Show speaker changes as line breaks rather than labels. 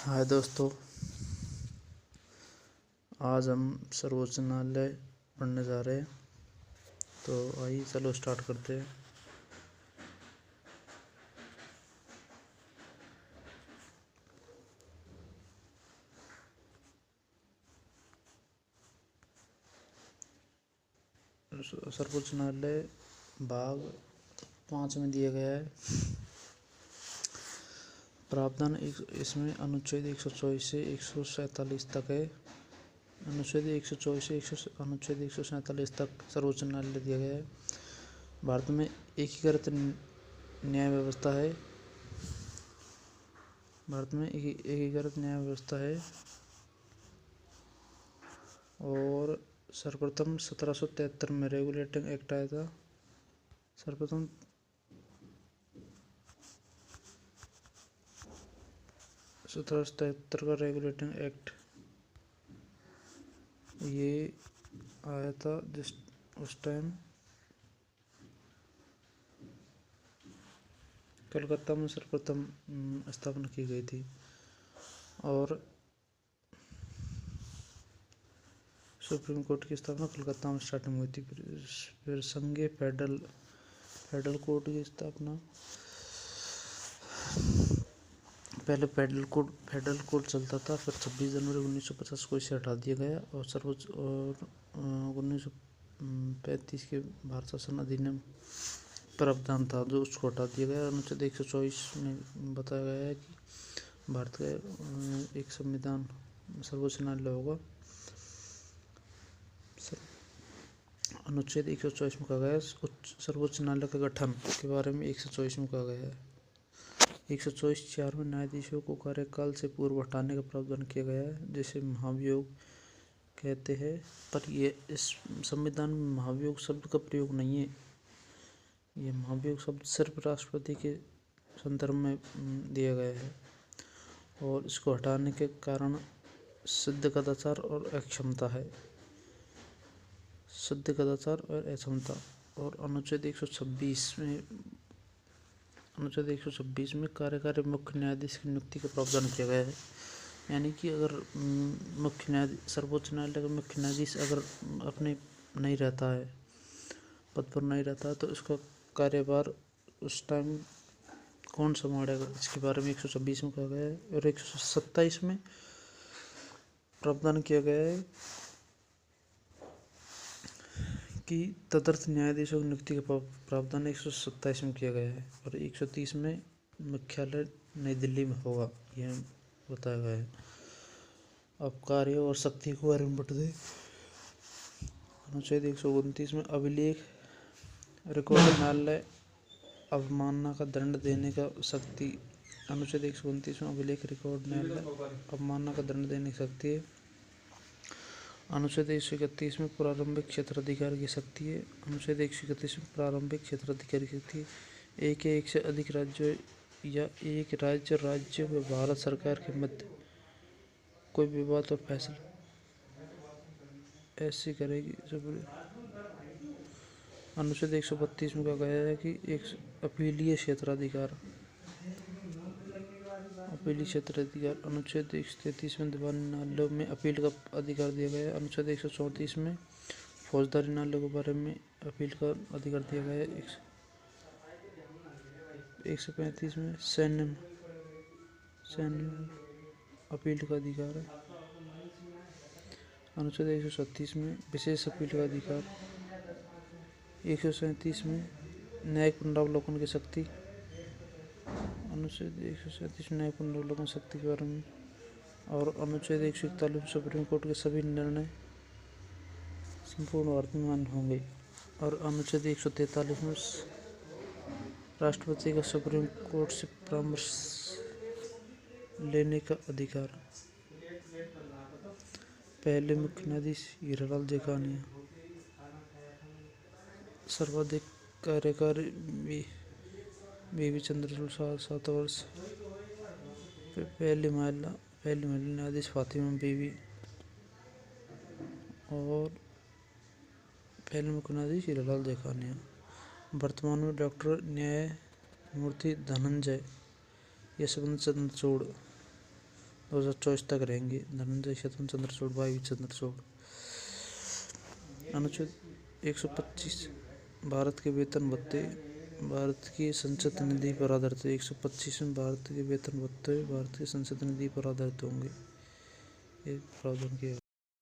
हाय दोस्तों, आज हम सर्वोच्च न्यायालय पढ़ने जा रहे हैं। तो आइए चलो स्टार्ट करते हैं। सर्वोच्च न्यायालय भाग 5 में दिया गया है। प्रावधान इसमें अनुच्छेद 124 से 147 तक है। अनुच्छेद 124 से अनुच्छेद 147 तक सर्वोच्च न्यायालय दिया गया है। भारत में एकीकृत न्याय व्यवस्था है। भारत में एकीकृत न्याय व्यवस्था है और सर्वप्रथम 1773 में रेगुलेटिंग एक्ट आया था। सर्वप्रथम 1773 का रेगुलेटिंग एक्ट ये आया था। जिस उस टाइम कलकत्ता में सर्वप्रथम स्थापना की गई थी और सुप्रीम कोर्ट की स्थापना कलकत्ता में स्टार्टिंग हुई थी। फिर संघीय फेडरल कोर्ट की स्थापना, पहले फेडरल कोर्ट चलता था। फिर 26 जनवरी 1950 को इसे हटा दिया गया और 1935 के भारत शासन अधिनियम प्रावधान था जो उसको हटा दिया गया। अनुच्छेद 124 में बताया गया है कि भारत का एक संविधान सर्वोच्च न्यायालय होगा। अनुच्छेद 124 में कहा गया है सर्वोच्च न्यायालय का गठन के बारे में 124 में कहा गया है। 124(4) में न्यायाधीशों को कार्यकाल से पूर्व हटाने का प्रावधान किया गया है, जिसे महाभियोग कहते हैं। पर ये इस संविधान में महाभियोग शब्द का प्रयोग नहीं है। ये महाभियोग शब्द सिर्फ राष्ट्रपति के संदर्भ में दिया गया है और इसको हटाने के कारण सिद्ध कदाचार और अक्षमता है। सिद्ध कदाचार और अक्षमता। और अनुच्छेद 126 में कार्यकारी मुख्य न्यायाधीश की नियुक्ति का प्रावधान किया गया है। यानी कि अगर सर्वोच्च न्यायालय का मुख्य न्यायाधीश अगर अपने नहीं रहता है, पद पर नहीं रहता है, तो इसका कार्यभार उस टाइम कौन संभालेगा, इसके बारे में 126 में कहा गया है। और 127 में प्रावधान किया गया है कि तदर्थ न्यायाधीशों की नियुक्ति का प्रावधान 127 में किया गया है और 130 में मुख्यालय नई दिल्ली में होगा, यह बताया गया है। अब कार्य और शक्ति के बारे में बता दें। अनुच्छेद 129 में अभिलेख रिकॉर्ड न्यायालय अवमानना का दंड देने का शक्ति। अनुच्छेद 129 में अभिलेख रिकॉर्ड न्यायालय अवमानना का दंड देने की शक्ति है। अनुच्छेद 131 में प्रारंभिक क्षेत्राधिकार की शक्ति है। अनुच्छेद 131 में प्रारंभिक क्षेत्राधिकार की शक्ति है। एक से अधिक राज्यों या एक राज्य व भारत सरकार के मध्य कोई विवाद और फैसला ऐसी करेगी। अनुच्छेद 132 में कहा गया है कि एक अपीलीय क्षेत्राधिकार। अनुच्छेद 133 में दीवानी न्यायालयों में अपील का अधिकार दिया गया है। अनुच्छेद 134 में फौजदारी न्यायालयों के बारे में अपील का अधिकार दिया गया है। 135 में सैन्य अपील का अधिकार है। अनुच्छेद 136 में विशेष अपील का अधिकार। 137 में न्यायिक पुनरावलोकन की शक्ति। अनुच्छेद 137 में न्यायिक पुनरावलोकन शक्ति के बारे में। और अनुच्छेद 141 में सुप्रीम कोर्ट के सभी निर्णय संपूर्ण भारत में मान्य होंगे। और अनुच्छेद 143 में राष्ट्रपति का सुप्रीम कोर्ट से परामर्श लेने का अधिकार। पहले मुख्य न्यायाधीश हीरालाल जेकानिया। सर्वाधिक कार्यकारी बीवी चंद्रचूड़ 7 वर्ष। पहली महिला न्यायाधीश फातिमा बीवी और पहले मुख्य न्यायाधीश हीरालाल जेकानिया। वर्तमान में डॉक्टर न्यायमूर्ति धनंजय यशवंत चंद्रचूड़ 2024 तक रहेंगे। धनंजय शतन चंद्रचूड़, वाई चंद्रचूड़। अनुच्छेद 125 भारत के वेतन भत्ते भारत की संसद निधि पर आधारित है। 125 में भारत के वेतन भत्ते भारत की संसद निधि पर आधारित होंगे। ये प्रावधान किया